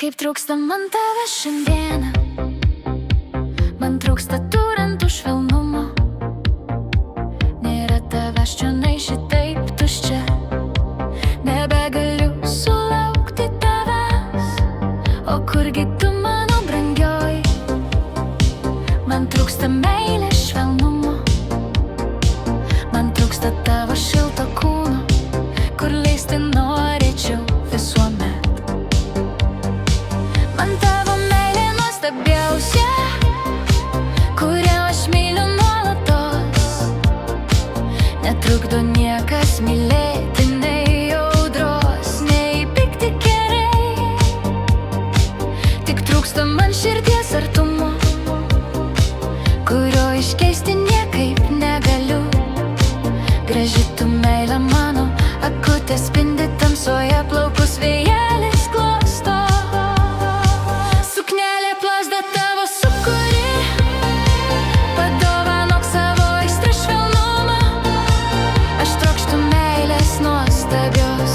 Kaip trūksta man tave šiandieną, man trūksta tų rantų švelnumo. Nėra tavęs čionai šitaip tuščia, nebegaliu sulaukti tavęs. O kurgi tu, mano brangioji? Man trūksta meilės švelnumo, man trūksta tavo šilto kūno, kur leisti norėčiau visuomet. Man tavo meilė nuostabiausia, kurią aš myliu nuolatos. Netrukdo niekas mylėti, nei audros, nei pikti kerai. Tik trūksta man širdies artumo, kurio iškeisti niekaip negaliu. Graži tu meilė mano, akutė spindi tamsoje, plaukus vėjelis glosto. Suknelė plazda tavo sūkurį, padovanok savo aistrą švelnumą. Aš trokštu meilės nuostabios,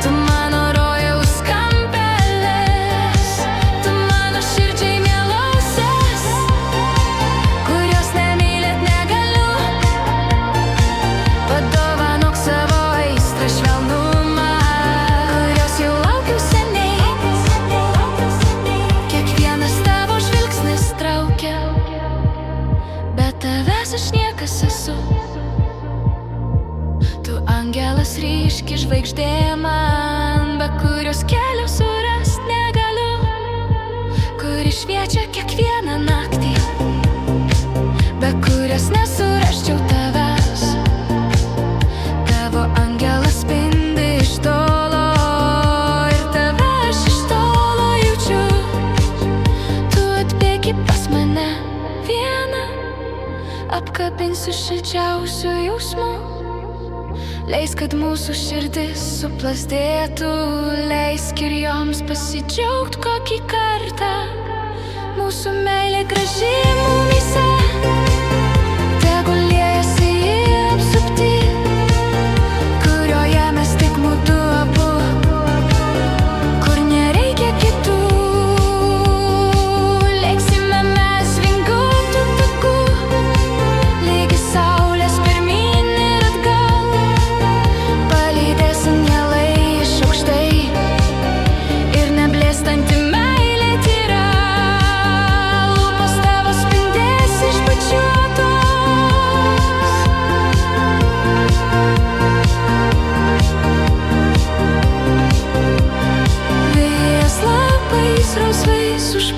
tu mano rojaus kampelis, tu mano širdžiai mielausias, kurios nemylėt negaliu. Padovanok savo aistrą švelnumą, kurios jau laukiau seniai. Kiekvienas tavo žvilgsnis traukia, bet tavęs aš niekas esu. Tu angelas ryški žvaigždė man, be kurios kelio surast negaliu, kuri šviečia kiekvieną naktį, be kurios nesurasčiau tavęs. Tavo angelas spindi iš tolo, ir tave aš iš tolo jaučiu. Tu atbėgi pas mane vieną, apkabinsiu šilčiausių jausmų. Leisk, kad mūsų širdis suplazdėtų, leisk ir joms pasidžiaugt kokį kartą. Mūsų meilė graži mumyse, tegul liejasi į apsuptį, kurioje mes tik mudu abu, kur nereikia kitų. Lėksime mes vingiuotų takų, lygi saulės pirmyn ir atgal. Palydėsim mielai iš aukštai, ir neblėstanti meilė tyra. Lūpos tavo spindės išbučiuotos. Vėjas lapais rausvais už